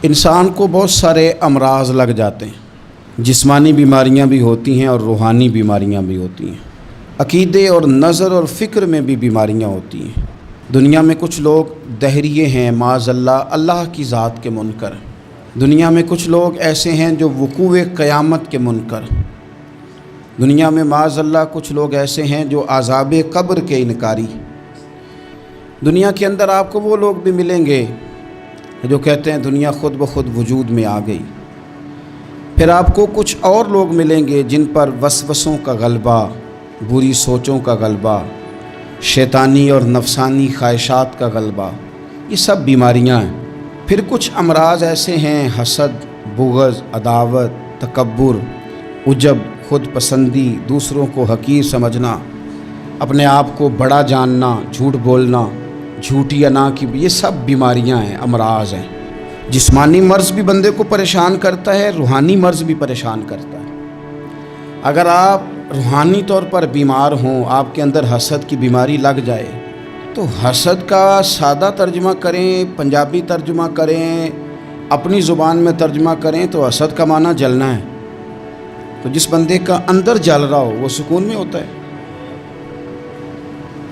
انسان کو بہت سارے امراض لگ جاتے ہیں، جسمانی بیماریاں بھی ہوتی ہیں اور روحانی بیماریاں بھی ہوتی ہیں، عقیدے اور نظر اور فکر میں بھی بیماریاں ہوتی ہیں۔ دنیا میں کچھ لوگ دہریے ہیں، معاذ اللہ کی ذات کے منکر۔ دنیا میں کچھ لوگ ایسے ہیں جو وقوع قیامت کے منکر۔ دنیا میں معاذ اللہ کچھ لوگ ایسے ہیں جو عذاب قبر کے انکاری۔ دنیا کے اندر آپ کو وہ لوگ بھی ملیں گے جو کہتے ہیں دنیا خود بخود وجود میں آ گئی۔ پھر آپ کو کچھ اور لوگ ملیں گے جن پر وسوسوں کا غلبہ، بری سوچوں کا غلبہ، شیطانی اور نفسانی خواہشات کا غلبہ، یہ سب بیماریاں ہیں۔ پھر کچھ امراض ایسے ہیں، حسد، بغض، عداوت، تکبر، عجب، خود پسندی، دوسروں کو حقیر سمجھنا، اپنے آپ کو بڑا جاننا، جھوٹ بولنا، جھوٹی انا کی، یہ سب بیماریاں ہیں، امراض ہیں۔ جسمانی مرض بھی بندے کو پریشان کرتا ہے، روحانی مرض بھی پریشان کرتا ہے۔ اگر آپ روحانی طور پر بیمار ہوں، آپ کے اندر حسد کی بیماری لگ جائے تو حسد کا سادہ ترجمہ کریں، پنجابی ترجمہ کریں، اپنی زبان میں ترجمہ کریں تو حسد کا معنی جلنا ہے۔ تو جس بندے کا اندر جل رہا ہو وہ سکون میں ہوتا ہے۔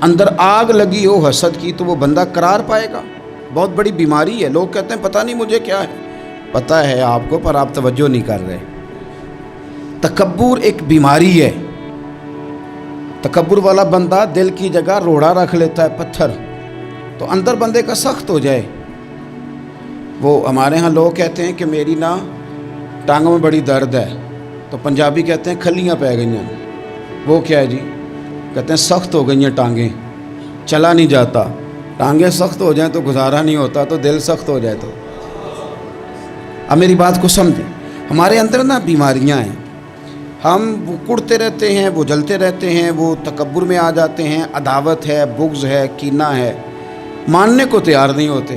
اندر آگ لگی ہو حسد کی تو وہ بندہ قرار پائے گا۔ بہت بڑی بیماری ہے۔ لوگ کہتے ہیں پتہ نہیں مجھے کیا ہے، پتہ ہے آپ کو پر آپ توجہ نہیں کر رہے۔ تکبر ایک بیماری ہے۔ تکبر والا بندہ دل کی جگہ روڑا رکھ لیتا ہے، پتھر، تو اندر بندے کا سخت ہو جائے۔ وہ ہمارے ہاں لوگ کہتے ہیں کہ میری نا ٹانگوں میں بڑی درد ہے، تو پنجابی کہتے ہیں کھلیاں پہ گئی ہیں۔ وہ کیا ہے جی؟ کہتے ہیں سخت ہو گئی ہیں ٹانگیں، چلا نہیں جاتا۔ ٹانگیں سخت ہو جائیں تو گزارا نہیں ہوتا، تو دل سخت ہو جائے تو۔ اب میری بات کو سمجھیں، ہمارے اندر نا بیماریاں ہیں، ہم وہ کڑتے رہتے ہیں، وہ جلتے رہتے ہیں، وہ تکبر میں آ جاتے ہیں، عداوت ہے، بغض ہے، کینہ ہے، ماننے کو تیار نہیں ہوتے۔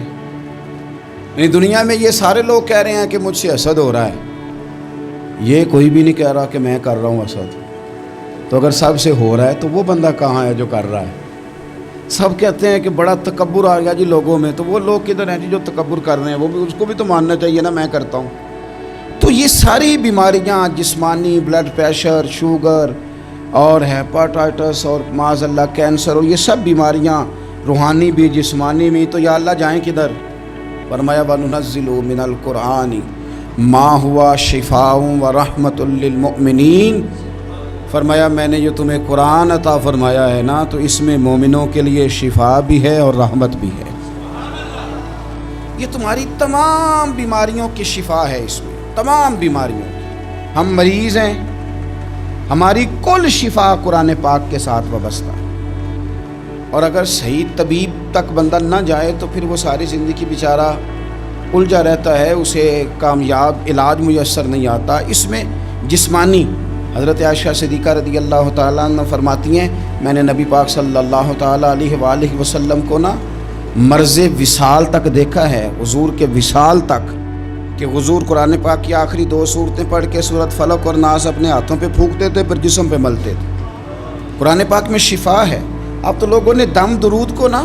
یعنی دنیا میں یہ سارے لوگ کہہ رہے ہیں کہ مجھ سے حسد ہو رہا ہے، یہ کوئی بھی نہیں کہہ رہا کہ میں کر رہا ہوں حسد۔ تو اگر سب سے ہو رہا ہے تو وہ بندہ کہاں ہے جو کر رہا ہے؟ سب کہتے ہیں کہ بڑا تکبر آ گیا جی لوگوں میں، تو وہ لوگ کدھر ہیں جی جو تکبر کر رہے ہیں؟ وہ بھی، اس کو بھی تو ماننا چاہیے نا میں کرتا ہوں۔ تو یہ ساری بیماریاں، جسمانی، بلڈ پریشر، شوگر اور ہیپاٹائٹس اور معاذ اللہ کینسر، اور یہ سب بیماریاں روحانی بھی جسمانی بھی، تو یا اللہ جائیں کدھر؟ فرمایا وَنُنَزِّلُ مِنَ الْقُرْآنِ مَا هُوَ شِفَاءٌ وَرَحْمَةٌ لِّلْمُؤْمِنِينَ۔ فرمایا میں نے جو تمہیں قرآن عطا فرمایا ہے نا، تو اس میں مومنوں کے لیے شفا بھی ہے اور رحمت بھی ہے۔ یہ تمہاری تمام بیماریوں کی شفا ہے، اس میں تمام بیماریوں کی۔ ہم مریض ہیں، ہماری کل شفا قرآن پاک کے ساتھ وابستہ ہے، اور اگر صحیح طبیب تک بندہ نہ جائے تو پھر وہ ساری زندگی بیچارہ الجھا رہتا ہے، اسے کامیاب علاج میسر نہیں آتا۔ اس میں جسمانی، حضرت عائشہ صدیقہ رضی اللہ تعالیٰ عنہ فرماتی ہیں میں نے نبی پاک صلی اللہ تعالیٰ علیہ وآلہ وسلم کو نا مرض وصال تک دیکھا ہے، حضور کے وصال تک، کہ حضور قرآن پاک کی آخری 2 سورتیں پڑھ کے سورت فلق اور ناس اپنے ہاتھوں پہ پھونکتے تھے، پھر جسم پہ ملتے تھے۔ قرآن پاک میں شفا ہے۔ اب تو لوگوں نے دم درود کو نا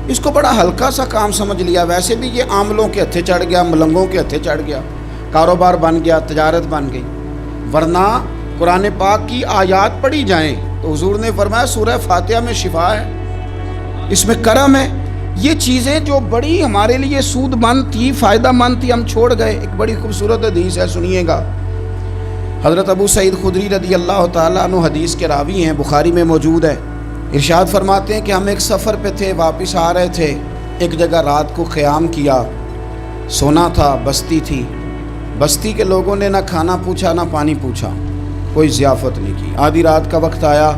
اس کو بڑا ہلکا سا کام سمجھ لیا۔ ویسے بھی یہ عاملوں کے ہتھے چڑھ گیا، ملنگوں کے ہتھے چڑھ گیا، کاروبار بن گیا، تجارت بن گئی۔ ورنہ قرآن پاک کی آیات پڑھی جائیں تو حضور نے فرمایا سورہ فاتحہ میں شفا ہے، اس میں کرم ہے۔ یہ چیزیں جو بڑی ہمارے لیے سود مند تھی، فائدہ مند تھی، ہم چھوڑ گئے۔ ایک بڑی خوبصورت حدیث ہے، سنیے گا۔ حضرت ابو سعید خدری رضی اللہ تعالیٰ عنہ حدیث کے راوی ہیں، بخاری میں موجود ہے۔ ارشاد فرماتے ہیں کہ ہم ایک سفر پہ تھے، واپس آ رہے تھے، ایک جگہ رات کو قیام کیا، سونا تھا، بستی تھی۔ بستی کے لوگوں نے نہ کھانا پوچھا نہ پانی پوچھا، کوئی ضیافت نہیں کی۔ آدھی رات کا وقت آیا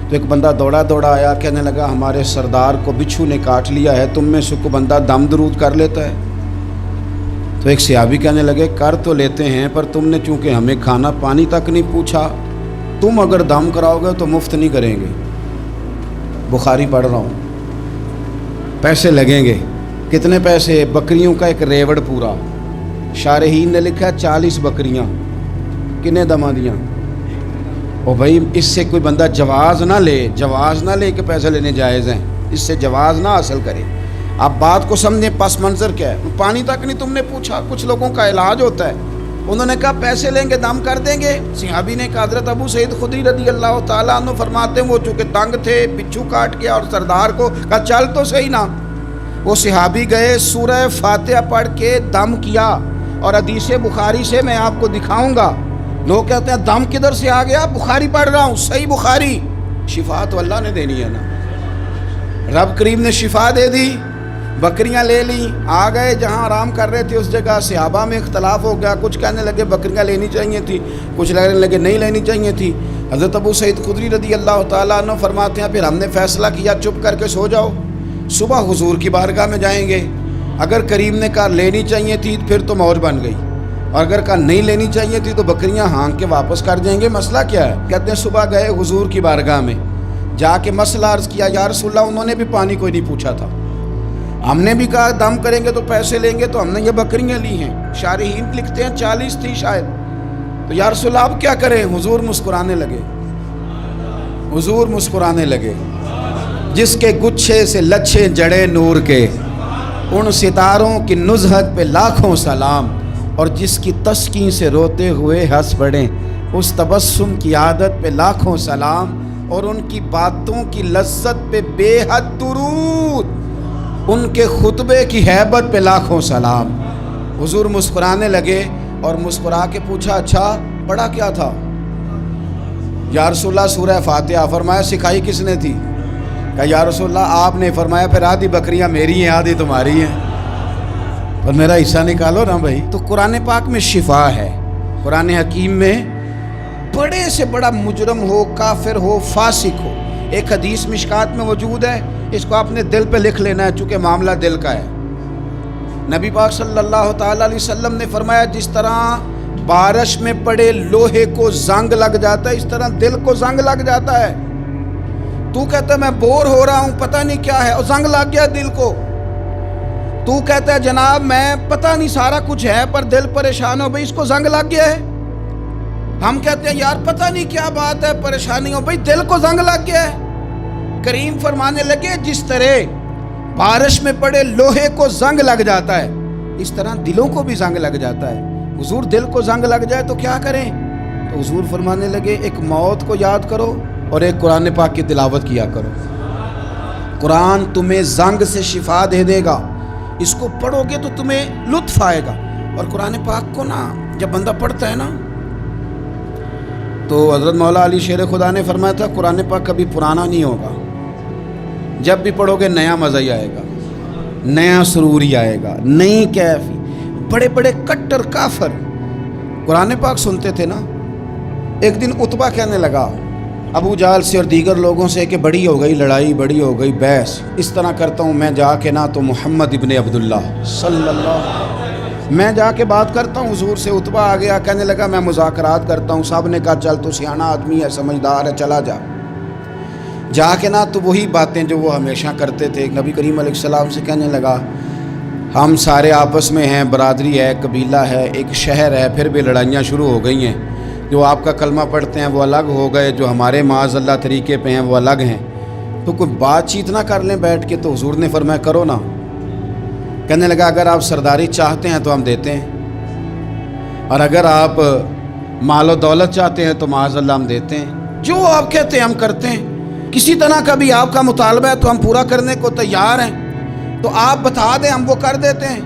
تو ایک بندہ دوڑا دوڑا آیا، کہنے لگا ہمارے سردار کو بچھو نے کاٹ لیا ہے، تم میں سے کوئی بندہ دم درود کر لیتا ہے؟ تو ایک صحابی کہنے لگے کر تو لیتے ہیں، پر تم نے چونکہ ہمیں کھانا پانی تک نہیں پوچھا، تم اگر دم کراؤ گے تو مفت نہیں کریں گے۔ بخاری پڑھ رہا ہوں۔ پیسے لگیں گے۔ کتنے پیسے؟ بکریوں کا ایک ریوڑ پورا۔ شارحین نے لکھا 40 بکریاں۔ کنے دما دیاں؟ او بھائی اس سے کوئی بندہ جواز نہ لے کہ پیسے لینے جائز ہیں، اس سے جواز نہ حاصل کرے۔ آپ بات کو سمجھیں، پس منظر کیا ہے. پانی تک نہیں تم نے پوچھا. کچھ لوگوں کا علاج ہوتا ہے، انہوں نے کہا پیسے لیں گے دم کر دیں گے. صحابی نے کہا، حضرت ابو سعید خدری رضی اللہ تعالیٰ عنہ فرماتے ہیں وہ چونکہ تنگ تھے، پچھو کاٹ گیا اور سردار کو کہا چل تو صحیح نا. وہ صحابی گئے، سورہ فاتحہ پڑھ کے دم کیا، اور حدیث بخاری سے میں آپ کو دکھاؤں گا. لوگ کہتے ہیں دم کدھر سے آ گیا؟ بخاری پڑھ رہا ہوں، صحیح بخاری. شفا تو اللہ نے دینی ہے نا، رب کریم نے شفا دے دی. بکریاں لے لیں، آ گئے جہاں آرام کر رہے تھے اس جگہ. صحابہ میں اختلاف ہو گیا، کچھ کہنے لگے بکریاں لینی چاہیے تھی، کچھ کہنے لگے نہیں لینی چاہیے تھی. حضرت ابو سعید خدری رضی اللہ تعالیٰ عنہ فرماتے ہیں پھر ہم نے فیصلہ کیا چپ کر کے سو جاؤ، صبح حضور کی بارگاہ میں جائیں گے. اگر کریم نے کہا لینی چاہیے تھی پھر تو موج بن گئی، اور اگر کہا نہیں لینی چاہیے تھی تو بکریاں ہانک کے واپس کر جائیں گے. مسئلہ کیا ہے؟ کہتے ہیں صبح گئے حضور کی بارگاہ میں، جا کے مسئلہ عرض کیا. یا رسول اللہ، انہوں نے بھی پانی کوئی نہیں پوچھا تھا، ہم نے بھی کہا دم کریں گے تو پیسے لیں گے، تو ہم نے یہ بکریاں لی ہیں. شارحین لکھتے ہیں 40 تھی شاید. تو یا رسول اللہ اب کیا کریں؟ حضور مسکرانے لگے. حضور مسکرانے لگے. جس کے گچھے سے لچھے جڑے نور کے، ان ستاروں کی نزہت پہ لاکھوں سلام، اور جس کی تسکین سے روتے ہوئے ہنس پڑیں، اس تبسم کی عادت پہ لاکھوں سلام، اور ان کی باتوں کی لذت پہ بے حد درود، ان کے خطبے کی ہیبت پہ لاکھوں سلام. حضور مسکرانے لگے اور مسکرا کے پوچھا اچھا پڑھا کیا تھا؟ یا رسول اللہ سورہ فاتحہ. فرمایا سکھائی کس نے تھی؟ کہا یا رسول اللہ آپ نے. فرمایا پھر آدھی بکریاں میری ہیں آدھی تمہاری ہیں، پر میرا حصہ نکالو نا بھائی. تو قرآن پاک میں شفا ہے. قرآن حکیم میں بڑے سے بڑا مجرم ہو، کافر ہو، فاسق ہو، ایک حدیث مشکات میں موجود ہے، اس کو اپنے دل پہ لکھ لینا ہے چونکہ معاملہ دل کا ہے. نبی پاک صلی اللہ تعالیٰ علیہ وسلم نے فرمایا جس طرح بارش میں پڑے لوہے کو زنگ لگ جاتا ہے، اس طرح دل کو زنگ لگ جاتا ہے. تو کہتا ہے میں بور ہو رہا ہوں پتہ نہیں کیا ہے، اور زنگ لگ گیا دل کو. تو کہتا ہے جناب میں پتہ نہیں سارا کچھ ہے پر دل پریشان ہو، بھئی اس کو زنگ لگ گیا ہے. ہم کہتے ہیں یار پتہ نہیں کیا بات ہے پریشانی ہو، بھئی دل کو زنگ لگ گیا ہے. کریم فرمانے لگے جس طرح بارش میں پڑے لوہے کو زنگ لگ جاتا ہے، اس طرح دلوں کو بھی زنگ لگ جاتا ہے. حضور دل کو زنگ لگ جائے تو کیا کریں؟ تو حضور فرمانے لگے ایک موت کو یاد کرو اور ایک قرآن پاک کی تلاوت کیا کرو. قرآن تمہیں زنگ سے شفا دے دے گا، اس کو پڑھو گے تو تمہیں لطف آئے گا. اور قرآن پاک کو نا جب بندہ پڑھتا ہے نا تو حضرت مولا علی شیر خدا نے فرمایا تھا قرآن پاک کبھی پرانا نہیں ہوگا، جب بھی پڑھو گے نیا مزہ ہی آئے گا، نیا سرور ہی آئے گا، نئی کیفی. بڑے بڑے کٹر کافر قرآن پاک سنتے تھے نا. ایک دن عتبہ کہنے لگا ابو جہل سے اور دیگر لوگوں سے کہ بڑی ہو گئی لڑائی، بڑی ہو گئی بحث، اس طرح کرتا ہوں میں جا کے نا تو محمد ابن عبداللہ صلی اللہ، میں جا کے بات کرتا ہوں حضور سے. عتبہ آ گیا کہنے لگا میں مذاکرات کرتا ہوں. صاحب نے کہا چل تو سیاںہ آدمی ہے، سمجھدار ہے، چلا جا. جا کے نا تو وہی باتیں جو وہ ہمیشہ کرتے تھے. نبی کریم علیہ السلام سے کہنے لگا ہم سارے آپس میں ہیں، برادری ہے، قبیلہ ہے، ایک شہر ہے، پھر بھی لڑائیاں شروع ہو گئی ہیں. جو آپ کا کلمہ پڑھتے ہیں وہ الگ ہو گئے، جو ہمارے معاذ اللہ طریقے پہ ہیں وہ الگ ہیں. تو کوئی بات چیت نہ کر لیں بیٹھ کے. تو حضور نے فرمایا کرو نا. کہنے لگا اگر آپ سرداری چاہتے ہیں تو ہم دیتے ہیں، اور اگر آپ مال و دولت چاہتے ہیں تو معاذ اللہ ہم دیتے ہیں. جو آپ کہتے ہیں ہم کرتے ہیں. کسی طرح کا بھی آپ کا مطالبہ ہے تو ہم پورا کرنے کو تیار ہیں، تو آپ بتا دیں ہم وہ کر دیتے ہیں.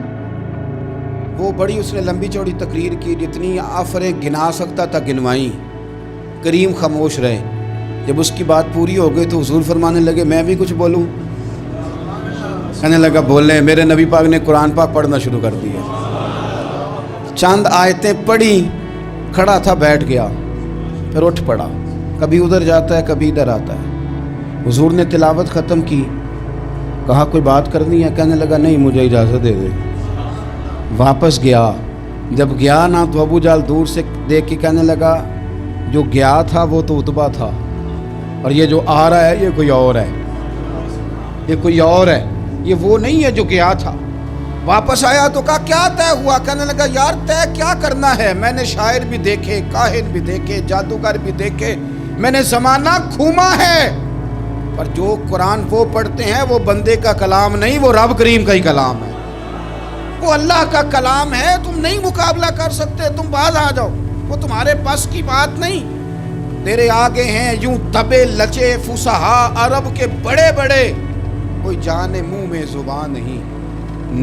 وہ بڑی اس نے لمبی چوڑی تقریر کی، جتنی آفریں گنا سکتا تھا گنوائیں. کریم خاموش رہے. جب اس کی بات پوری ہو گئی تو حضور فرمانے لگے میں بھی کچھ بولوں؟ کہنے لگا بولیں. میرے نبی پاک نے قرآن پاک پڑھنا شروع کر دیا. چند آیتیں پڑھی، کھڑا تھا بیٹھ گیا، پھر اٹھ پڑا. کبھی ادھر جاتا ہے کبھی ادھر آتا ہے. حضور نے تلاوت ختم کی، کہا کوئی بات کرنی ہے؟ کہنے لگا نہیں مجھے اجازت دے دے. واپس گیا. جب گیا نا تو ابو جہل دور سے دیکھ کے کہنے لگا جو گیا تھا وہ تو عتبہ تھا، اور یہ جو آ رہا ہے یہ کوئی اور ہے، یہ کوئی اور ہے، یہ وہ نہیں ہے جو گیا تھا. واپس آیا تو کہا کیا طے ہوا؟ کہنے لگا یار طے کیا کرنا ہے، میں نے شاعر بھی دیکھے، کاہن بھی دیکھے، جادوگر بھی دیکھے، میں نے زمانہ گھوما ہے، پر جو قرآن وہ پڑھتے ہیں وہ بندے کا کلام نہیں، وہ رب کریم کا ہی کلام ہے، وہ اللہ کا کلام ہے۔ تم نہیں مقابلہ کر سکتے، تم باز آ جاؤ، وہ تمہارے پاس کی بات نہیں۔ تیرے آگے ہیں یوں تبے لچے فصحا عرب کے بڑے بڑے، کوئی جان منہ میں زبان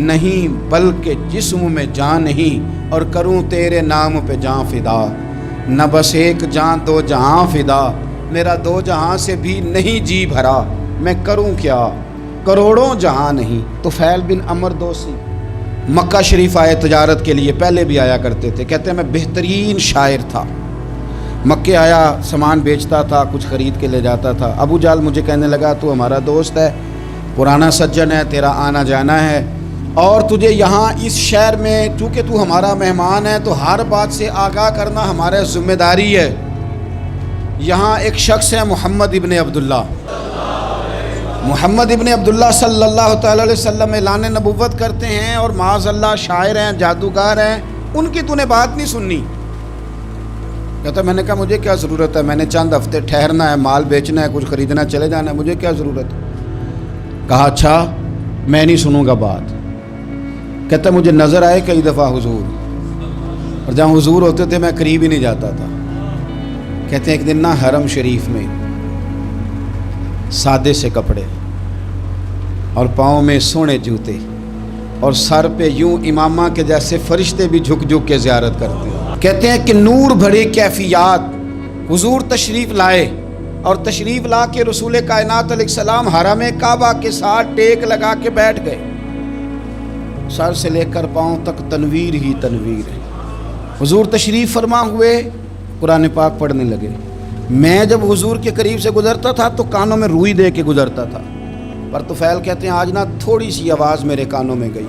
نہیں بلکہ جسم میں جان نہیں، اور کروں تیرے نام پہ جان فدا، نہ بس ایک جان دو جہاں فدا، میرا دو جہاں سے بھی نہیں جی بھرا، میں کروں کیا کروڑوں جہاں نہیں۔ طفیل بن عمرو دوسی مکہ شریف آئے تجارت کے لیے، پہلے بھی آیا کرتے تھے، کہتے ہیں میں بہترین شاعر تھا، مکے آیا سامان بیچتا تھا، کچھ خرید کے لے جاتا تھا۔ ابو جال مجھے کہنے لگا تو ہمارا دوست ہے، پرانا سجن ہے، تیرا آنا جانا ہے، اور تجھے یہاں اس شہر میں چونکہ تو ہمارا مہمان ہے تو ہر بات سے آگاہ کرنا ہمارا ذمہ داری ہے۔ یہاں ایک شخص ہے محمد ابن عبداللہ، محمد ابن عبداللہ صلی اللہ تعالی علیہ وسلم اعلان نبوت کرتے ہیں، اور معاذ اللہ شاعر ہیں، جادوگر ہیں، ان کی تو نے بات نہیں سننی۔ کہتا میں نے کہا مجھے کیا ضرورت ہے، میں نے چند ہفتے ٹھہرنا ہے، مال بیچنا ہے، کچھ خریدنا چلے جانا ہے، مجھے کیا ضرورت ہے۔ کہا اچھا میں نہیں سنوں گا بات۔ کہتا مجھے نظر آئے کئی دفعہ حضور، اور جہاں حضور ہوتے تھے میں قریب ہی نہیں جاتا تھا۔ کہتے ہیں ایک دن نا حرم شریف میں سادے سے کپڑے اور پاؤں میں سونے جوتے اور سر پہ یوں امامہ کے جیسے فرشتے بھی جھک جھک کے زیارت کرتے ہیں۔ کہتے ہیں کہ نور بھری کیفیات حضور تشریف لائے، اور تشریف لا کے رسول کائنات علیہ السلام حرم کعبہ کے ساتھ ٹیک لگا کے بیٹھ گئے، سر سے لے کر پاؤں تک تنویر ہی تنویر ہے۔ حضور تشریف فرما ہوئے، قرآن پاک پڑھنے لگے۔ میں جب حضور کے قریب سے گزرتا تھا تو کانوں میں روئی دے کے گزرتا تھا، پر طفیل کہتے ہیں آج نا تھوڑی سی آواز میرے کانوں میں گئی،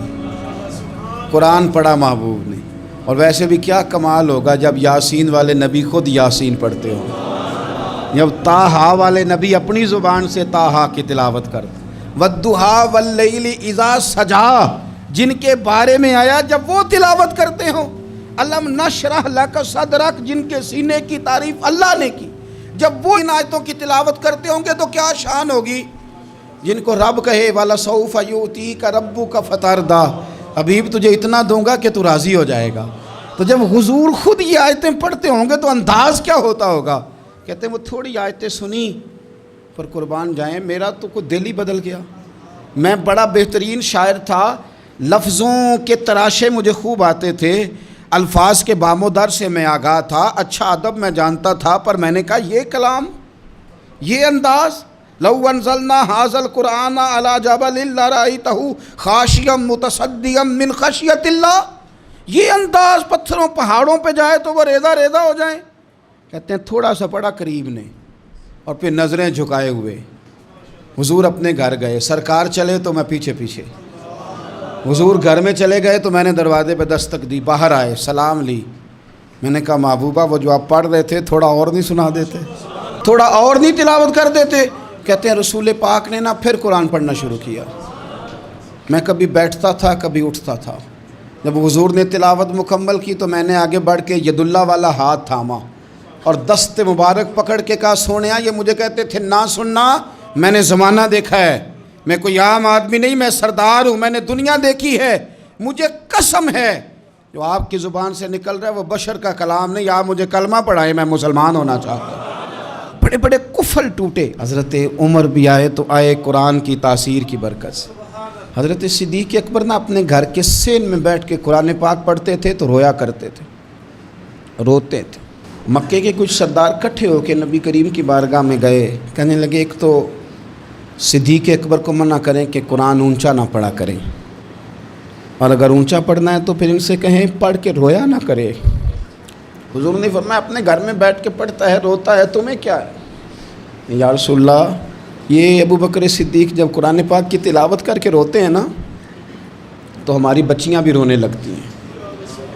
قرآن پڑھا محبوب نے۔ اور ویسے بھی کیا کمال ہوگا جب یاسین والے نبی خود یاسین پڑھتے ہوں، جب طٰہٰ والے نبی اپنی زبان سے طٰہٰ کی تلاوت کرتے، وَالضُّحَىٰ وَاللَّيْلِ اِذَا سَجَىٰ، جن کے بارے میں آیا جب وہ تلاوت کرتے ہوں، الم نشرح لک صدرک، جن کے سینے کی تعریف اللہ نے کی، جب وہ ان آیتوں کی تلاوت کرتے ہوں گے تو کیا شان ہوگی۔ جن کو رب کہے وَلَسَوْفَ يُؤْتِيكَ رَبُّكَ فَتَرْضَىٰ، حبیب تجھے اتنا دوں گا کہ تو راضی ہو جائے گا۔ تو جب حضور خود یہ آیتیں پڑھتے ہوں گے تو انداز کیا ہوتا ہوگا۔ کہتے ہیں وہ تھوڑی آیتیں سنی پر قربان جائیں میرا تو کوئی دل ہی بدل گیا۔ میں بڑا بہترین شاعر تھا، لفظوں کے تراشے مجھے خوب آتے تھے، الفاظ کے بام و در سے میں آگاہ تھا، اچھا ادب میں جانتا تھا، پر میں نے کہا یہ کلام، یہ انداز، لو انزلنا ھذا القرآن علی جبل لرأیتہ خاشعا متصدعا من خشیۃ اللہ، یہ انداز پتھروں پہاڑوں پہ جائے تو وہ ریزہ ریزہ ہو جائیں۔ کہتے ہیں تھوڑا سا پڑا قریب نے، اور پھر نظریں جھکائے ہوئے حضور اپنے گھر گئے، سرکار چلے تو میں پیچھے پیچھے، حضور گھر میں چلے گئے تو میں نے دروازے پہ دستک دی، باہر آئے، سلام لی۔ میں نے کہا محبوبہ وہ جو آپ پڑھ رہے تھے تھوڑا اور نہیں سنا دیتے، تھوڑا اور نہیں تلاوت کر دیتے۔ کہتے ہیں رسول پاک نے نا پھر قرآن پڑھنا شروع کیا۔ میں کبھی بیٹھتا تھا کبھی اٹھتا تھا، جب حضور نے تلاوت مکمل کی تو میں نے آگے بڑھ کے ید اللہ والا ہاتھ تھاما اور دست مبارک پکڑ کے کہا سونیا، یہ مجھے کہتے تھے نہ سننا، میں نے زمانہ دیکھا ہے، میں کوئی عام آدمی نہیں، میں سردار ہوں، میں نے دنیا دیکھی ہے، مجھے قسم ہے جو آپ کی زبان سے نکل رہا ہے وہ بشر کا کلام نہیں، آپ مجھے کلمہ پڑھائیں، میں مسلمان ہونا چاہتا ہوں۔ بڑے بڑے کفل ٹوٹے۔ حضرت عمر بھی آئے تو آئے قرآن کی تاثیر کی برکت سے۔ حضرت صدیق اکبر نا اپنے گھر کے سین میں بیٹھ کے قرآن پاک پڑھتے تھے تو رویا کرتے تھے، روتے تھے۔ مکے کے کچھ سردار کٹھے ہو کے نبی کریم کی بارگاہ میں گئے، کہنے لگے ایک تو صدیق اکبر کو منع کریں کہ قرآن اونچا نہ پڑھا کریں، اور اگر اونچا پڑھنا ہے تو پھر ان سے کہیں پڑھ کے رویا نہ کرے۔ حضور نے فرمایا اپنے گھر میں بیٹھ کے پڑھتا ہے، روتا ہے، تمہیں کیا ہے؟ یا رسول اللہ، یہ ابو بکر صدیق جب قرآن پاک کی تلاوت کر کے روتے ہیں نا تو ہماری بچیاں بھی رونے لگتی ہیں،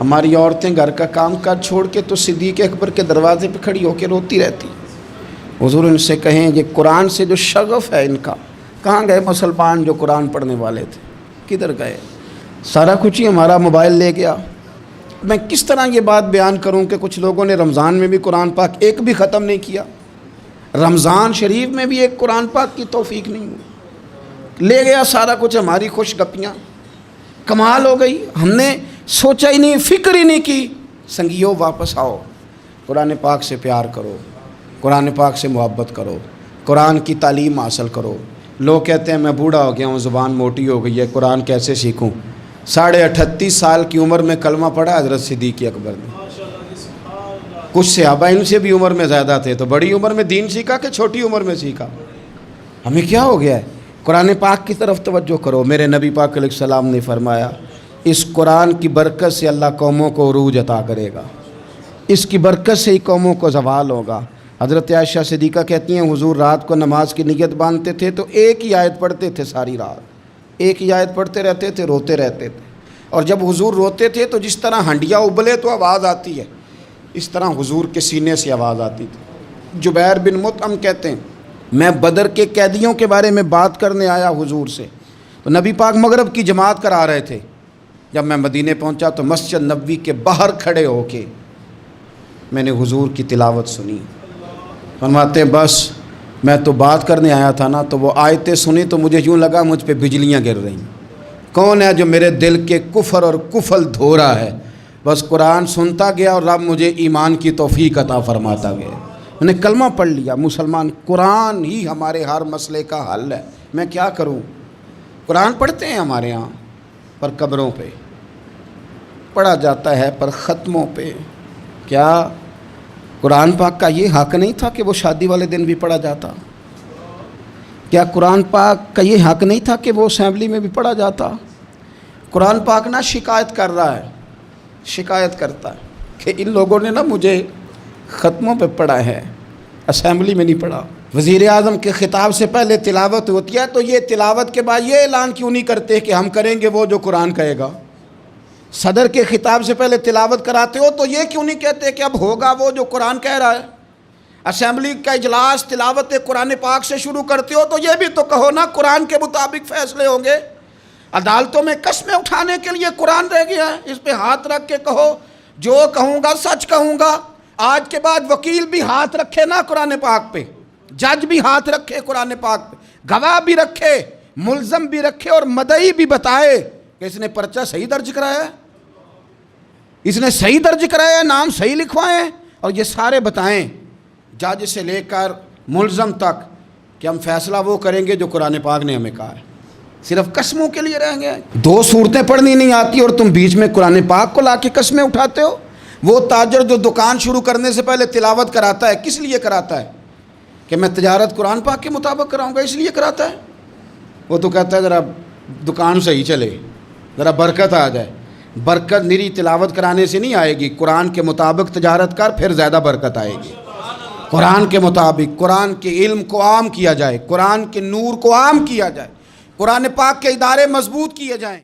ہماری عورتیں گھر کا کام کاج چھوڑ کے تو صدیق اکبر کے دروازے پہ کھڑی ہو کے روتی رہتی۔ حضور ان سے کہیں یہ قرآن سے جو شغف ہے ان کا، کہاں گئے مسلمان جو قرآن پڑھنے والے تھے، کدھر گئے؟ سارا کچھ ہی ہمارا موبائل لے گیا۔ میں کس طرح یہ بات بیان کروں کہ کچھ لوگوں نے رمضان میں بھی قرآن پاک ایک بھی ختم نہیں کیا، رمضان شریف میں بھی ایک قرآن پاک کی توفیق نہیں ہوئی، لے گیا سارا کچھ، ہماری خوش گپیاں، کمال ہو گئی، ہم نے سوچا ہی نہیں، فکر ہی نہیں کی۔ سنگیو واپس آؤ، قرآن پاک سے پیار کرو، قرآن پاک سے محبت کرو، قرآن کی تعلیم حاصل کرو۔ لوگ کہتے ہیں میں بوڑھا ہو گیا ہوں، زبان موٹی ہو گئی ہے، قرآن کیسے سیکھوں؟ 38.5 سال کی عمر میں کلمہ پڑھا حضرت صدیق اکبر نے۔ کچھ صحابہ ان سے بھی عمر میں زیادہ تھے، تو بڑی عمر میں دین سیکھا کہ چھوٹی عمر میں سیکھا؟ ہمیں کیا ہو گیا ہے؟ قرآن پاک کی طرف توجہ کرو۔ میرے نبی پاک علیہ السلام نے فرمایا اس قرآن کی برکت سے اللہ قوموں کو عروج عطا کرے گا، اس کی برکت سے ہی قوموں کو زوال ہوگا۔ حضرت عائشہ صدیقہ کہتی ہیں حضور رات کو نماز کی نیت باندھتے تھے تو ایک ہی آیت پڑھتے تھے، ساری رات ایک ہی آیت پڑھتے رہتے تھے، روتے رہتے تھے، اور جب حضور روتے تھے تو جس طرح ہنڈیا ابلے تو آواز آتی ہے، اس طرح حضور کے سینے سے آواز آتی تھی۔ جبیر بن مطعم کہتے ہیں میں بدر کے قیدیوں کے بارے میں بات کرنے آیا حضور سے، تو نبی پاک مغرب کی جماعت کرا رہے تھے۔ جب میں مدینے پہنچا تو مسجد نبوی کے باہر کھڑے ہو کے میں نے حضور کی تلاوت سنی۔ فرماتے ہیں بس میں تو بات کرنے آیا تھا نا، تو وہ آیتیں سنی تو مجھے یوں لگا مجھ پہ بجلیاں گر رہی۔ کون ہے جو میرے دل کے کفر اور کفل دھو رہا ہے؟ بس قرآن سنتا گیا اور رب مجھے ایمان کی توفیق عطا فرماتا گیا۔ میں نے کلمہ پڑھ لیا، مسلمان، قرآن ہی ہمارے ہر مسئلے کا حل ہے۔ میں کیا کروں؟ قرآن پڑھتے ہیں ہمارے ہاں، پر قبروں پہ پڑھا جاتا ہے، پر ختموں پہ۔ کیا قرآن پاک کا یہ حق نہیں تھا کہ وہ شادی والے دن بھی پڑھا جاتا؟ کیا قرآن پاک کا یہ حق نہیں تھا کہ وہ اسمبلی میں بھی پڑھا جاتا؟ قرآن پاک نہ شکایت کر رہا ہے، شکایت کرتا ہے کہ ان لوگوں نے نا مجھے ختموں پہ پڑھا ہے، اسمبلی میں نہیں پڑھا۔ وزیر اعظم کے خطاب سے پہلے تلاوت ہوتی ہے تو یہ تلاوت کے بعد یہ اعلان کیوں نہیں کرتے کہ ہم کریں گے وہ جو قرآن کہے گا؟ صدر کے خطاب سے پہلے تلاوت کراتے ہو تو یہ کیوں نہیں کہتے کہ اب ہوگا وہ جو قرآن کہہ رہا ہے؟ اسمبلی کا اجلاس تلاوت قرآن پاک سے شروع کرتے ہو تو یہ بھی تو کہو نا قرآن کے مطابق فیصلے ہوں گے۔ عدالتوں میں قسمیں اٹھانے کے لیے قرآن رہ گیا ہے، اس پہ ہاتھ رکھ کے کہو جو کہوں گا سچ کہوں گا۔ آج کے بعد وکیل بھی ہاتھ رکھے نا قرآن پاک پہ، جج بھی ہاتھ رکھے قرآن پاک پہ، گواہ بھی رکھے، ملزم بھی رکھے، اور مدعی بھی بتائے کہ اس نے پرچہ صحیح درج کرایا ہے، اس نے صحیح درج کرایا ہے، نام صحیح لکھوائیں، اور یہ سارے بتائیں جج سے لے کر ملزم تک کہ ہم فیصلہ وہ کریں گے جو قرآن پاک نے ہمیں کہا ہے۔ صرف قسموں کے لیے رہیں گے؟ دو صورتیں پڑھنی نہیں آتی اور تم بیچ میں قرآن پاک کو لا کے قسمیں اٹھاتے ہو۔ وہ تاجر جو دکان شروع کرنے سے پہلے تلاوت کراتا ہے کس لیے کراتا ہے؟ کہ میں تجارت قرآن پاک کے مطابق کراؤں گا، اس لیے کراتا ہے۔ وہ تو کہتا ہے ذرا دکان صحیح چلے، ذرا برکت آ جائے۔ برکت نری تلاوت کرانے سے نہیں آئے گی، قرآن کے مطابق تجارت کر پھر زیادہ برکت آئے گی۔ قرآن کے مطابق، قرآن کے علم کو عام کیا جائے، قرآن کے نور کو عام کیا جائے، قرآن پاک کے ادارے مضبوط کیے جائیں۔